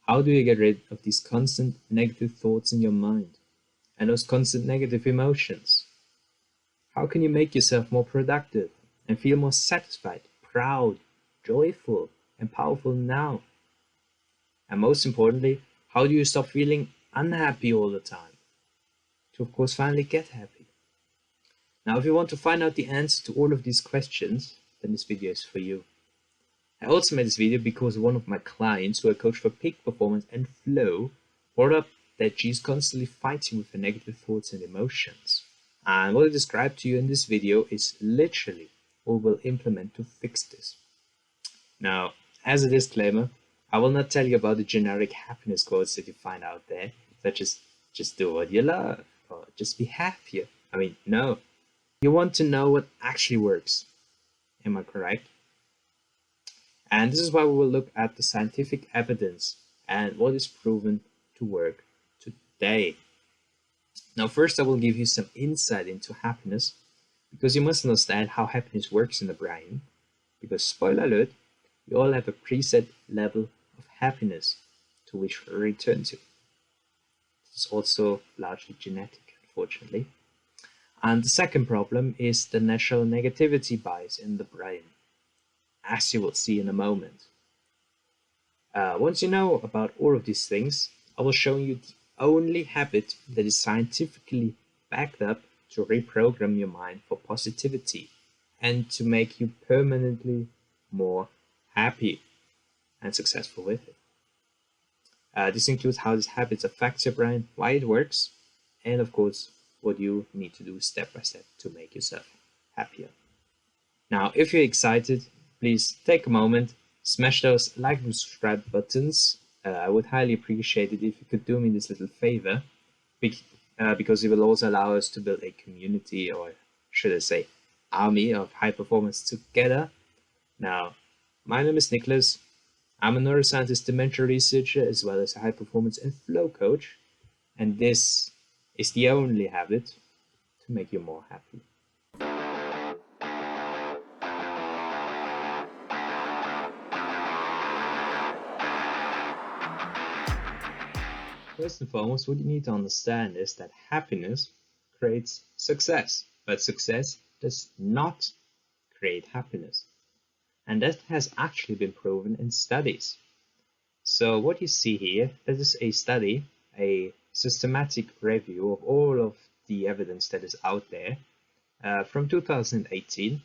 How do you get rid of these constant negative thoughts in your mind and those constant negative emotions? How can you make yourself more productive and feel more satisfied, proud, joyful, and powerful now? And most importantly, how do you stop feeling unhappy all the time to, of course, finally get happy? Now, if you want to find out the answer to all of these questions, then this video is for you. I also made this video because one of my clients, who I coach for peak performance and flow, brought up that she's constantly fighting with her negative thoughts and emotions. And what I described to you in this video is literally what we'll implement to fix this. Now, as a disclaimer, I will not tell you about the generic happiness quotes that you find out there, such as just do what you love or just be happier. I mean, no. You want to know what actually works. Am I correct? And this is why we will look at the scientific evidence and what is proven to work today. Now, first I will give you some insight into happiness, because you must understand how happiness works in the brain. Because, spoiler alert, we all have a preset level of happiness to which we return to. It's also largely genetic, unfortunately. And the second problem is the natural negativity bias in the brain, as you will see in a moment. Once you know about all of these things, I will show you the only habit that is scientifically backed up to reprogram your mind for positivity and to make you permanently more happy and successful with it. This includes how this habit affects your brain, why it works, and of course, what you need to do step by step to make yourself happier. Now, if you're excited, please take a moment, smash those like and subscribe buttons. I would highly appreciate it if you could do me this little favor, because it will also allow us to build a community, or should I say, army of high performers together. Now, my name is Nicholas. I'm a neuroscientist, dementia researcher, as well as a high performance and flow coach. And this is the only habit to make you more happy. First and foremost, what you need to understand is that happiness creates success, but success does not create happiness. And that has actually been proven in studies. So what you see here, that is a study, a systematic review of all of the evidence that is out there from 2018.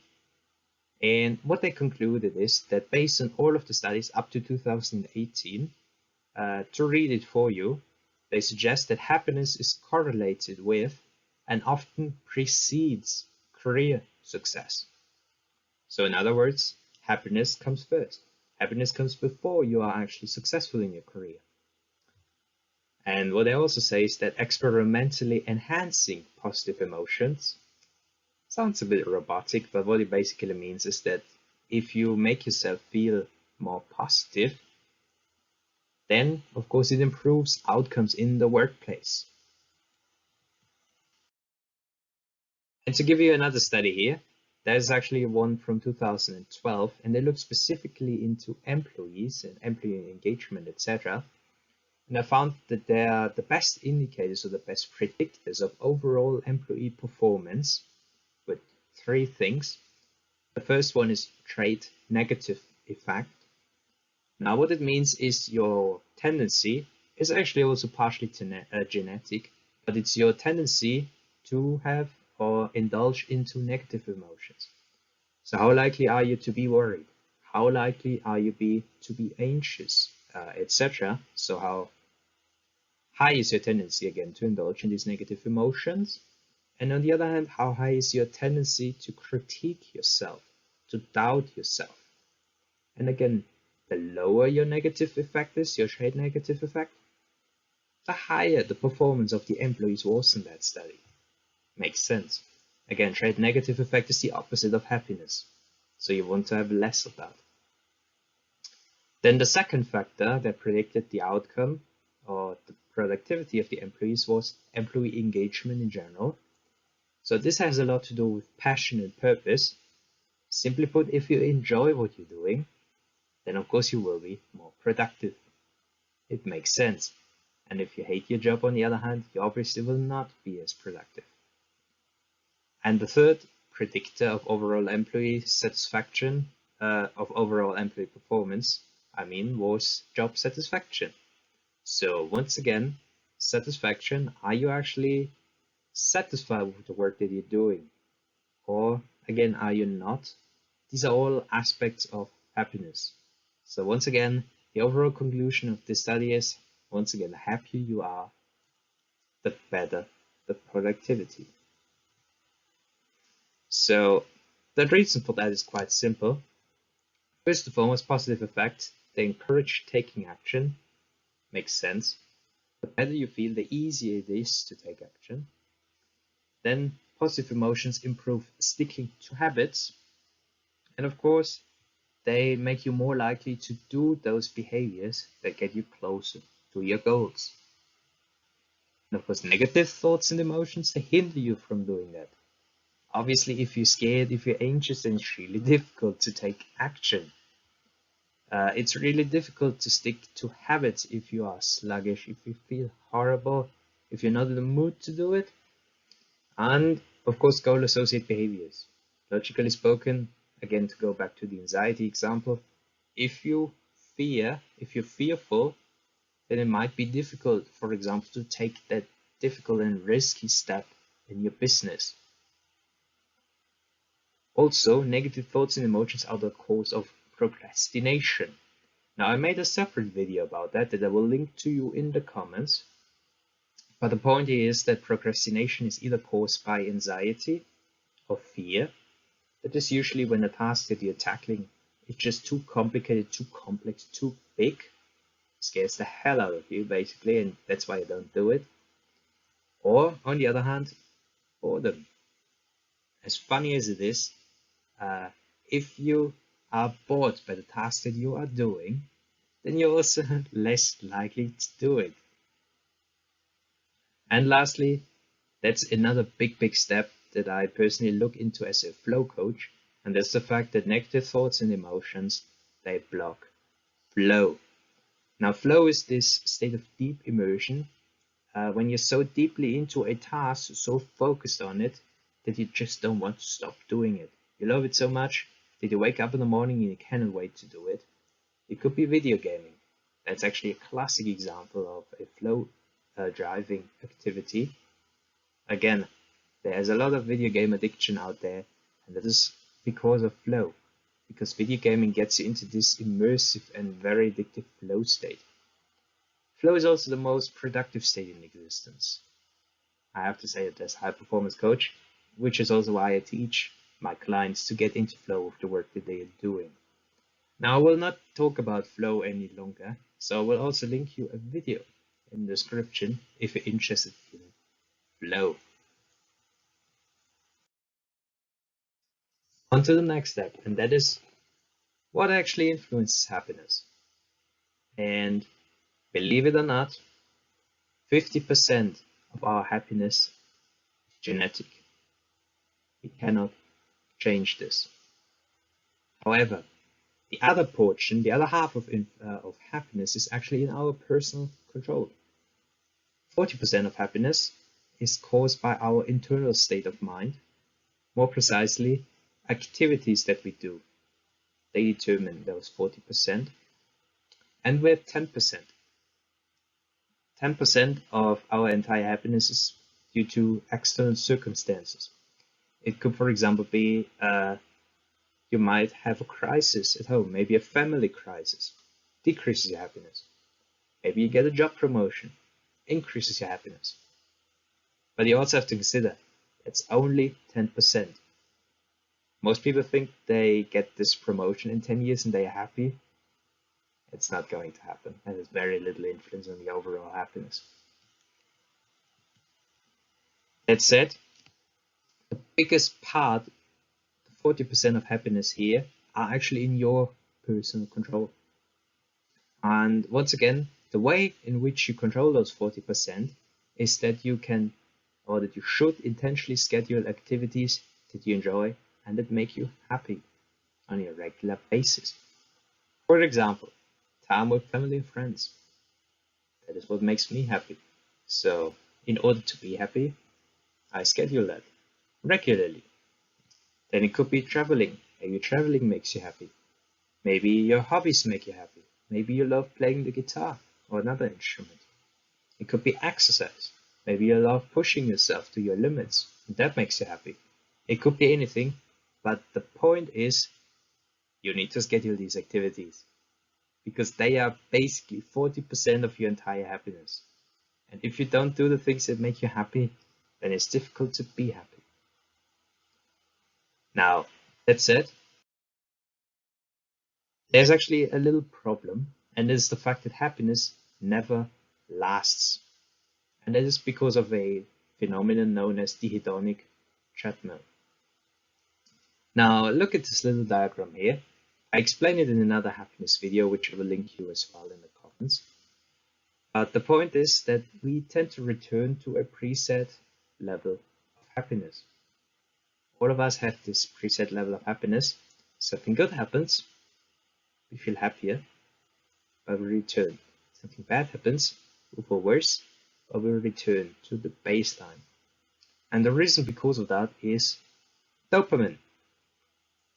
And what they concluded is that based on all of the studies up to 2018, to read it for you, they suggest that happiness is correlated with and often precedes career success. So in other words, happiness comes first. Happiness comes before you are actually successful in your career. And what they also say is that experimentally enhancing positive emotions sounds a bit robotic, but what it basically means is that if you make yourself feel more positive, then of course it improves outcomes in the workplace. And to give you another study here, there's actually one from 2012, and they looked specifically into employees and employee engagement, etc. And I found that they are the best indicators or the best predictors of overall employee performance with three things. The first one is trait negative effect. Now, what it means is your tendency is actually also partially genetic, but it's your tendency to have or indulge into negative emotions. So how likely are you to be worried? How likely are you to be anxious, etc.? So how high is your tendency, again, to indulge in these negative emotions? And on the other hand, how high is your tendency to critique yourself, to doubt yourself? And again, the lower your negative effect is, your trait negative effect, the higher the performance of the employees was in that study. Makes sense. Again, trait negative effect is the opposite of happiness. So you want to have less of that. Then the second factor that predicted the outcome or the productivity of the employees was employee engagement in general. So this has a lot to do with passion and purpose. Simply put, if you enjoy what you're doing, then of course you will be more productive. It makes sense. And if you hate your job, on the other hand, you obviously will not be as productive. And the third predictor of overall employee satisfaction, of overall employee performance, was job satisfaction. So once again, satisfaction, are you actually satisfied with the work that you're doing? Or again, are you not? These are all aspects of happiness. So once again, the overall conclusion of this study is, once again, the happier you are, the better the productivity. So the reason for that is quite simple. First and foremost, positive effect. They encourage taking action. Makes sense. The better you feel, the easier it is to take action. Then positive emotions improve sticking to habits. And of course, they make you more likely to do those behaviors that get you closer to your goals. And of course, negative thoughts and emotions, they hinder you from doing that. Obviously, if you're scared, if you're anxious, then it's really difficult to take action. It's really difficult to stick to habits if you are sluggish, if you feel horrible, if you're not in the mood to do it. And of course, goal associated behaviors. Logically spoken, again, to go back to the anxiety example, if you're fearful, then it might be difficult, for example, to take that difficult and risky step in your business. Also, negative thoughts and emotions are the cause of procrastination. Now, I made a separate video about that I will link to you in the comments. But the point is that procrastination is either caused by anxiety or fear. That is usually when a task that you're tackling is just too complicated, too complex, too big, scares the hell out of you, basically, and that's why you don't do it. Or, on the other hand, boredom. As funny as it is, if you are bored by the task that you are doing, then you're also less likely to do it. And lastly, that's another big step that I personally look into as a flow coach, and that's the fact that negative thoughts and emotions, they block flow. Now, flow is this state of deep immersion when you're so deeply into a task, so focused on it, that you just don't want to stop doing it. You love it so much that you wake up in the morning and you cannot wait to do it. It could be video gaming. That's actually a classic example of a flow driving activity. Again, there's a lot of video game addiction out there, and that is because of flow, because video gaming gets you into this immersive and very addictive flow state. Flow is also the most productive state in existence. I have to say it as a high performance coach, which is also why I teach my clients to get into flow with the work that they are doing. Now, I will not talk about flow any longer, so I will also link you a video in the description if you're interested in flow. On to the next step, and that is what actually influences happiness. And believe it or not, 50% of our happiness is genetic. We cannot change this. However, the other portion, the other half of happiness is actually in our personal control. 40% of happiness is caused by our internal state of mind. More precisely, activities that we do. They determine those 40%. And we have 10%. 10% of our entire happiness is due to external circumstances. It could, for example, be you might have a crisis at home, maybe a family crisis, decreases your happiness. Maybe you get a job promotion, increases your happiness. But you also have to consider it's only 10%. Most people think they get this promotion in 10 years and they are happy. It's not going to happen, and there's very little influence on the overall happiness. That said, the biggest part, the 40% of happiness here, are actually in your personal control. And once again, the way in which you control those 40% is that you can, or that you should intentionally schedule activities that you enjoy and that make you happy on a regular basis. For example, time with family and friends. That is what makes me happy. So in order to be happy, I schedule that regularly. Then it could be traveling. Maybe traveling makes you happy. Maybe your hobbies make you happy. Maybe you love playing the guitar or another instrument. It could be exercise. Maybe you love pushing yourself to your limits, and that makes you happy. It could be anything, but the point is you need to schedule these activities because they are basically 40% of your entire happiness. And if you don't do the things that make you happy, then it's difficult to be happy. Now, that said, there's actually a little problem, and it's the fact that happiness never lasts. And that is because of a phenomenon known as the hedonic treadmill. Now, look at this little diagram here. I explained it in another happiness video, which I will link you as well in the comments. But the point is that we tend to return to a preset level of happiness. All of us have this preset level of happiness. Something good happens, we feel happier, but we return. Something bad happens, we feel worse, but we return to the baseline. And the reason because of that is dopamine.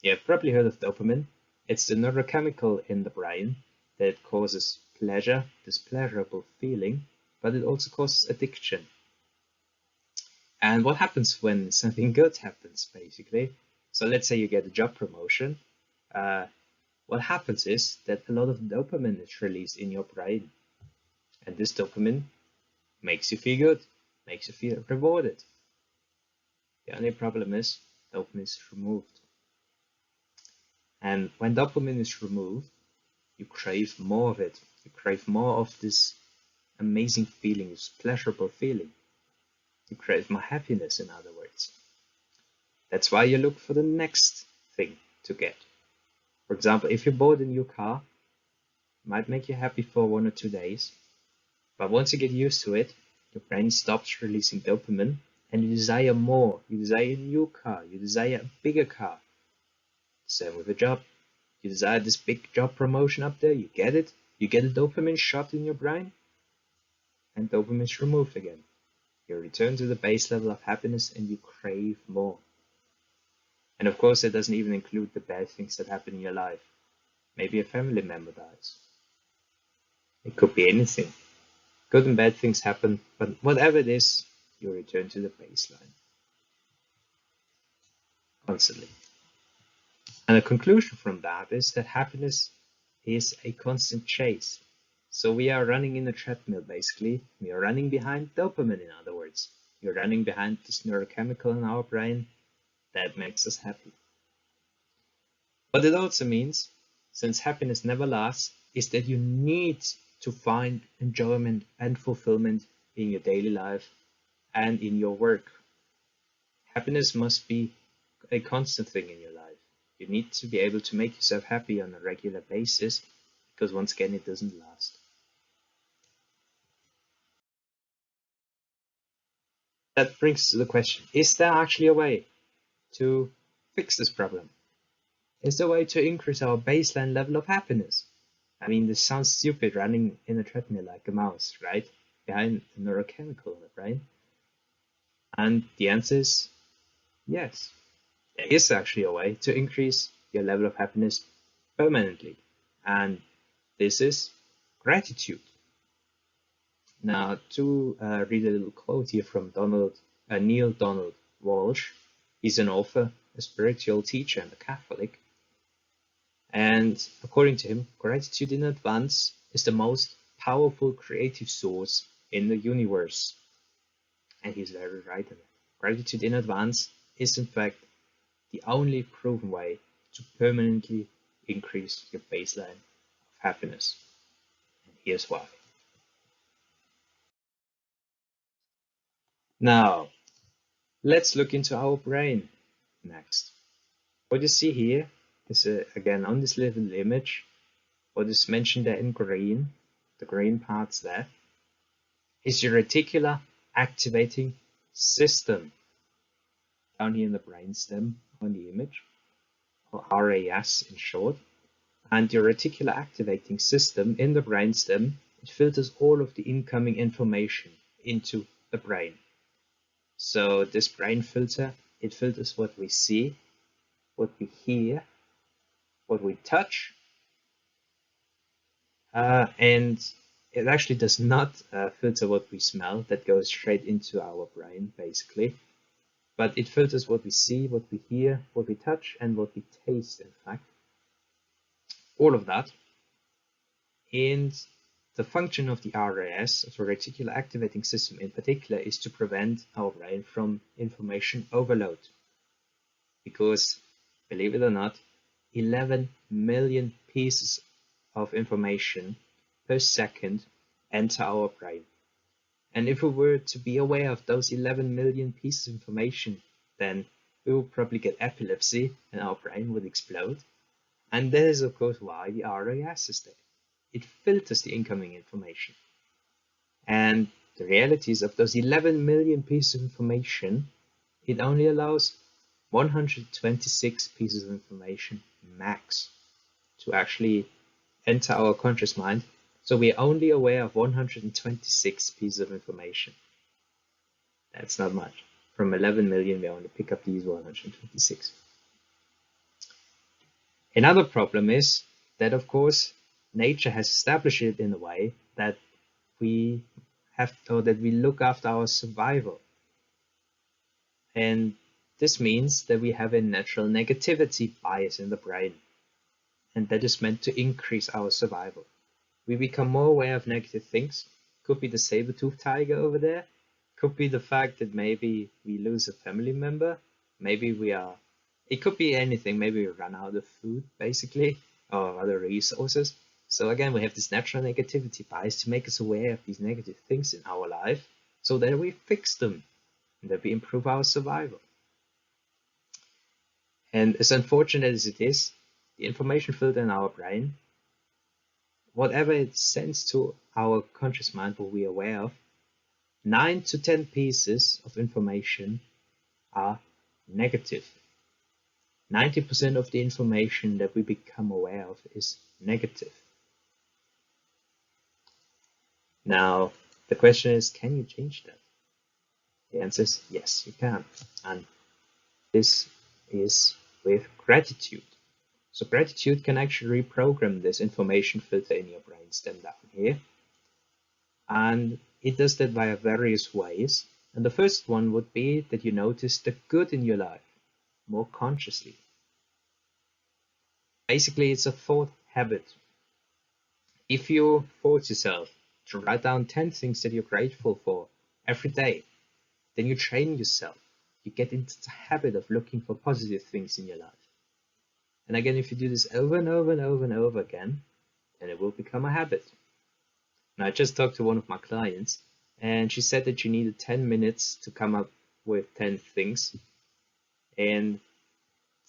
You've probably heard of dopamine. It's the neurochemical in the brain that causes pleasure, this pleasurable feeling, but it also causes addiction. And what happens when something good happens, basically? So let's say you get a job promotion. What happens is that a lot of dopamine is released in your brain. And this dopamine makes you feel good, makes you feel rewarded. The only problem is dopamine is removed. And when dopamine is removed, you crave more of it. You crave more of this amazing feeling, this pleasurable feeling. You crave more happiness, in other words. That's why you look for the next thing to get. For example, if you bought a new car, it might make you happy for 1 or 2 days, but once you get used to it, your brain stops releasing dopamine and you desire more. You desire a new car, you desire a bigger car. Same with a job. You desire this big job promotion up there, you get it, you get a dopamine shot in your brain, and dopamine is removed again. You return to the base level of happiness and you crave more. And of course, that doesn't even include the bad things that happen in your life. Maybe a family member dies. It could be anything. Good and bad things happen, but whatever it is, you return to the baseline. Constantly. And the conclusion from that is that happiness is a constant chase. So we are running in a treadmill, basically. We are running behind dopamine, in other words. You're running behind this neurochemical in our brain that makes us happy. But it also means, since happiness never lasts, is that you need to find enjoyment and fulfillment in your daily life and in your work. Happiness must be a constant thing in your life. You need to be able to make yourself happy on a regular basis, because once again, it doesn't last. That brings us to the question, is there actually a way to fix this problem? Is there a way to increase our baseline level of happiness? I mean, this sounds stupid, running in a treadmill like a mouse, right? Behind a neurochemical in the brain. And the answer is yes. There is actually a way to increase your level of happiness permanently. And this is gratitude. Now, to read a little quote here from Neil Donald Walsh. He's an author, a spiritual teacher, and a Catholic. And according to him, gratitude in advance is the most powerful creative source in the universe. And he's very right in it. Gratitude in advance is, in fact, the only proven way to permanently increase your baseline of happiness. And here's why. Now, let's look into our brain next. What you see here is, again, on this little image, what is mentioned there in green, the green parts there, is your reticular activating system. Down here in the brainstem on the image, or RAS in short. And your reticular activating system in the brainstem it filters all of the incoming information into the brain. So this brain filter, it filters what we see, what we hear, what we touch, and it actually does not filter what we smell. That goes straight into our brain, basically. But it filters what we see, what we hear, what we touch, and what we taste, in fact. All of that. And the function of the RAS, of the reticular activating system in particular, is to prevent our brain from information overload. Because, believe it or not, 11 million pieces of information per second enter our brain. And if we were to be aware of those 11 million pieces of information, then we would probably get epilepsy and our brain would explode. And that is, of course, why the RAS is there. It filters the incoming information. And the reality is, of those 11 million pieces of information, it only allows 126 pieces of information max to actually enter our conscious mind. So we're only aware of 126 pieces of information. That's not much. From 11 million, we only pick up these 126. Another problem is that, of course, nature has established it in a way that we have, or that we look after our survival. And this means that we have a natural negativity bias in the brain. And that is meant to increase our survival. We become more aware of negative things. Could be the saber-toothed tiger over there. Could be the fact that maybe we lose a family member. Maybe it could be anything. Maybe we run out of food, basically, or other resources. So again, we have this natural negativity bias to make us aware of these negative things in our life so that we fix them and that we improve our survival. And as unfortunate as it is, the information filter in our brain, whatever it sends to our conscious mind, what we are aware of, 9 to 10 pieces of information are negative. 90% of the information that we become aware of is negative. Now, the question is, can you change that? The answer is yes, you can. And this is with gratitude. So gratitude can actually reprogram this information filter in your brainstem down here. And it does that via various ways. And the first one would be that you notice the good in your life more consciously. Basically, it's a thought habit. If you force yourself to write down 10 things that you're grateful for every day, then you train yourself. You get into the habit of looking for positive things in your life. And again, if you do this over and over and over and over again, then it will become a habit. Now, I just talked to one of my clients, and she said that she needed 10 minutes to come up with 10 things. And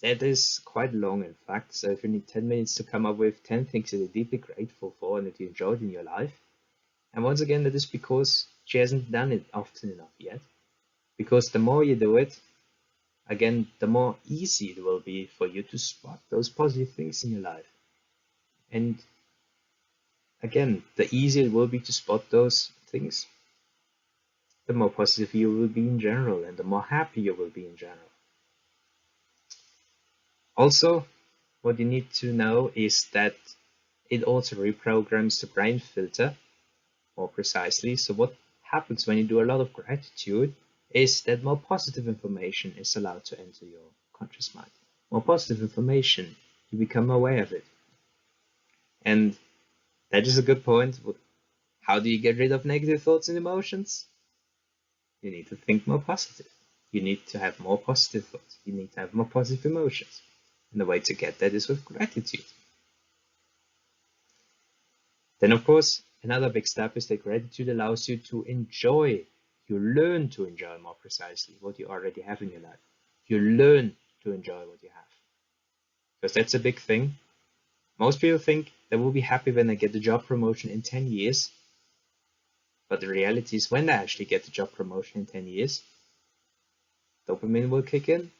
that is quite long, in fact. So if you need 10 minutes to come up with 10 things that you're deeply grateful for and that you enjoyed in your life. And once again, that is because she hasn't done it often enough yet. Because the more you do it, again, the more easy it will be for you to spot those positive things in your life. And again, the easier it will be to spot those things, the more positive you will be in general and the more happy you will be in general. Also, what you need to know is that it also reprograms the brain filter more precisely. So what happens when you do a lot of gratitude is that more positive information is allowed to enter your conscious mind. More positive information, you become aware of it. And that is a good point. How do you get rid of negative thoughts and emotions? You need to think more positive. You need to have more positive thoughts. You need to have more positive emotions. And the way to get that is with gratitude. Then, of course, another big step is that gratitude allows you to enjoy. You learn to enjoy more precisely what you already have in your life. You learn to enjoy what you have. Because that's a big thing. Most people think they will be happy when they get the job promotion in 10 years. But the reality is when they actually get the job promotion in 10 years, dopamine will kick in.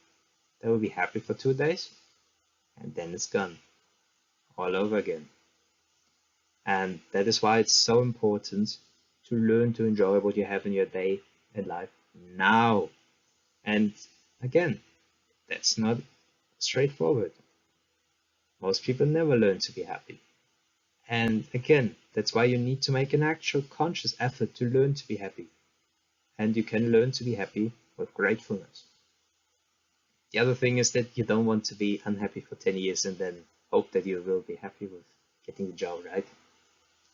They will be happy for 2 days. And then it's gone. All over again. And that is why it's so important to learn to enjoy what you have in your day and life now. And again, that's not straightforward. Most people never learn to be happy. And again, that's why you need to make an actual conscious effort to learn to be happy. And you can learn to be happy with gratefulness. The other thing is that you don't want to be unhappy for 10 years and then hope that you will be happy with getting the job, right?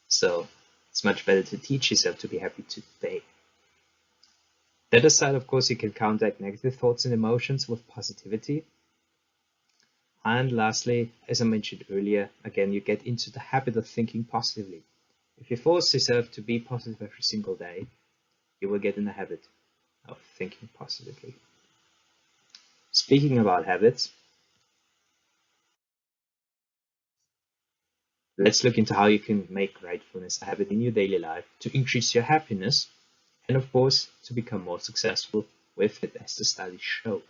So it's much better to teach yourself to be happy today. That aside, of course, you can counteract negative thoughts and emotions with positivity. And lastly, as I mentioned earlier, again, you get into the habit of thinking positively. If you force yourself to be positive every single day, you will get in the habit of thinking positively. Speaking about habits, let's look into how you can make gratefulness a habit in your daily life to increase your happiness and, of course, to become more successful with it, as the studies show.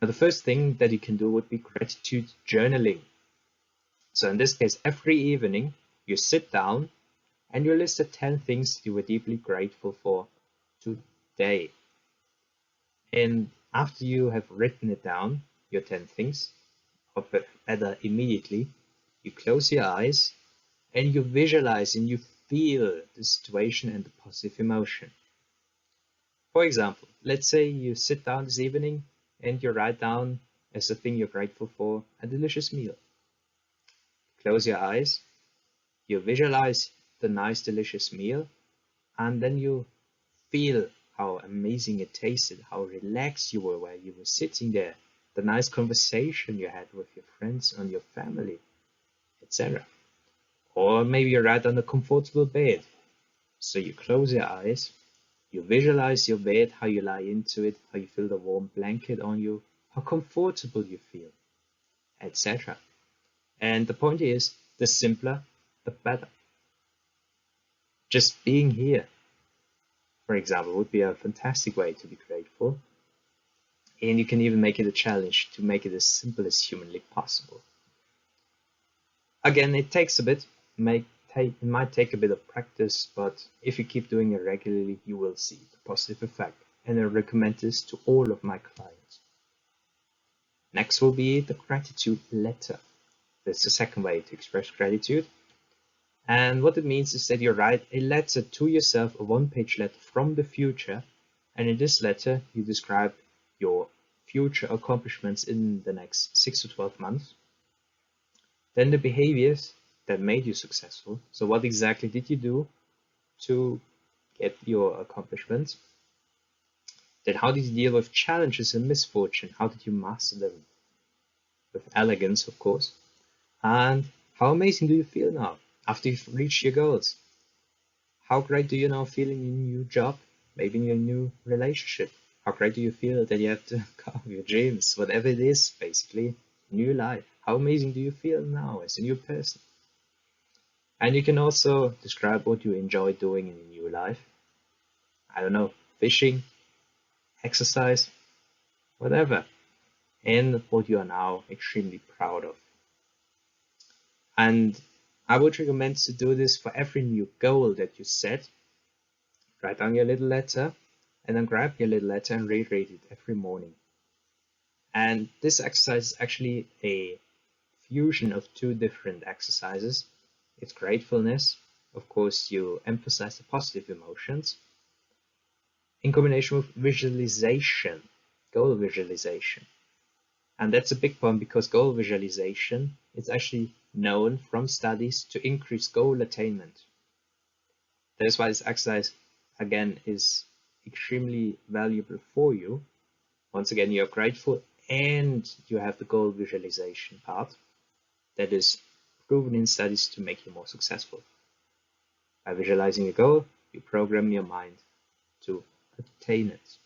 Now, the first thing that you can do would be gratitude journaling. So in this case, every evening you sit down and you list the 10 things you were deeply grateful for today. And after you have written it down, your 10 things, or better immediately, you close your eyes and you visualize and you feel the situation and the positive emotion. For example, let's say you sit down this evening and you write down as the thing you're grateful for a delicious meal. Close your eyes, you visualize the nice delicious meal, and then you feel how amazing it tasted, how relaxed you were while you were sitting there, the nice conversation you had with your friends and your family, etc. Or maybe you're right on a comfortable bed. So you close your eyes, you visualize your bed, how you lie into it, how you feel the warm blanket on you, how comfortable you feel, etc. And the point is, the simpler, the better. Just being here, for example, would be a fantastic way to be grateful. And you can even make it a challenge to make it as simple as humanly possible. Again, it takes a bit, it might take a bit of practice, but if you keep doing it regularly, you will see the positive effect. And I recommend this to all of my clients. Next will be the gratitude letter. That's the second way to express gratitude. And what it means is that you write a letter to yourself, a one-page letter from the future. And in this letter, you describe your future accomplishments in the next 6 to 12 months. Then the behaviors that made you successful. So what exactly did you do to get your accomplishments? Then how did you deal with challenges and misfortune? How did you master them? With elegance, of course. And how amazing do you feel now after you've reached your goals? How great do you now feel in your new job, maybe in your new relationship? How great do you feel that you have the car of your dreams, whatever it is, basically, new life? How amazing do you feel now as a new person? And you can also describe what you enjoy doing in a new life. I don't know, fishing, exercise, whatever. And what you are now extremely proud of. And I would recommend to do this for every new goal that you set. Write down your little letter and then grab your little letter and reread it every morning. And this exercise is actually a fusion of two different exercises. It's gratefulness. Of course, you emphasize the positive emotions in combination with visualization, goal visualization. And that's a big point because goal visualization is actually known from studies to increase goal attainment. That is why this exercise, again, is extremely valuable for you. Once again, you're grateful and you have the goal visualization part that is proven in studies to make you more successful. By visualizing a goal, you program your mind to attain it.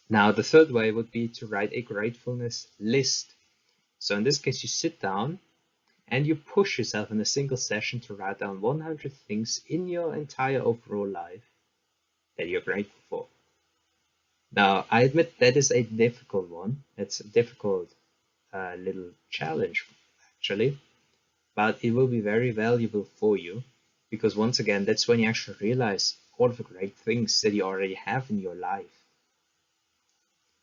Now, the third way would be to write a gratefulness list. So in this case, you sit down and you push yourself in a single session to write down 100 things in your entire overall life that you're grateful for. Now, I admit that is a difficult one. It's a difficult little challenge, actually. but it will be very valuable for you, because once again, that's when you actually realize all of the great things that you already have in your life.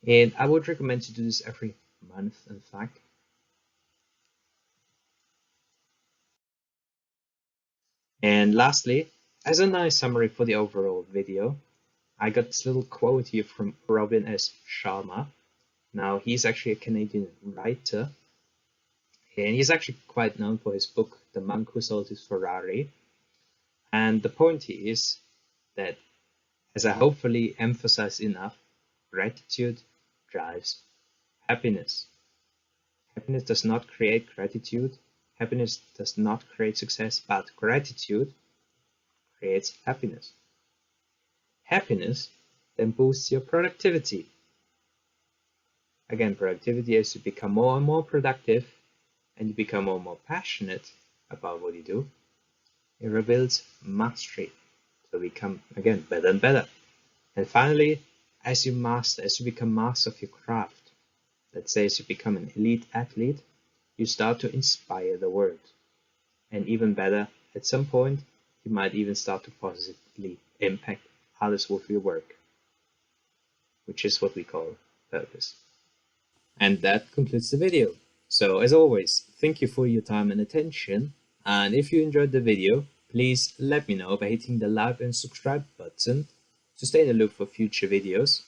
And I would recommend to do this every month, in fact. And lastly, as a nice summary for the overall video, I got this little quote here from Robin S. Sharma. Now, he's actually a Canadian writer, and he's actually quite known for his book, The Monk Who Sold His Ferrari. And the point here is that, as I hopefully emphasized enough, gratitude drives happiness. Happiness does not create gratitude. Happiness does not create success, but gratitude creates happiness. Happiness then boosts your productivity. Again, productivity, as you become more and more productive and you become more and more passionate about what you do, it rebuilds mastery. So we become, again, better and better. And finally, as you become master of your craft, let's say as you become an elite athlete, you start to inspire the world. And even better, at some point, you might even start to positively impact others with your work, which is what we call purpose. And that concludes the video. So as always, thank you for your time and attention. And if you enjoyed the video, please let me know by hitting the like and subscribe button to stay in the loop for future videos.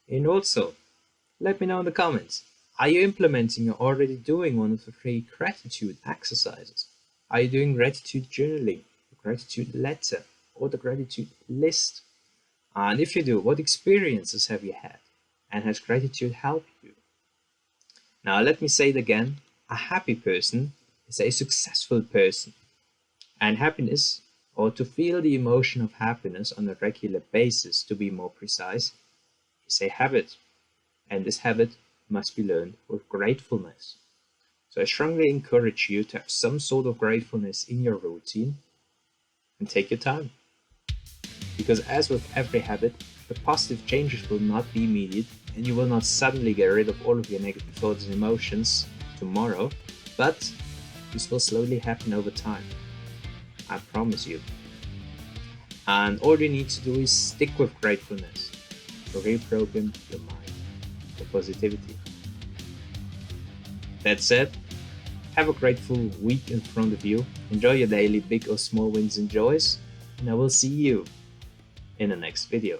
And also, let me know in the comments, are you implementing or already doing one of the 3 gratitude exercises? Are you doing gratitude journaling, the gratitude letter, or the gratitude list? And if you do, what experiences have you had? And has gratitude helped you? Now, let me say it again, a happy person is a successful person. And happiness, or to feel the emotion of happiness on a regular basis, to be more precise, is a habit. And this habit must be learned with gratefulness. So I strongly encourage you to have some sort of gratefulness in your routine and take your time. Because as with every habit, the positive changes will not be immediate and you will not suddenly get rid of all of your negative thoughts and emotions tomorrow, but this will slowly happen over time. I promise you. And all you need to do is stick with gratefulness to reprogram your mind for positivity. That said, have a grateful week in front of you. Enjoy your daily big or small wins and joys, and I will see you in the next video.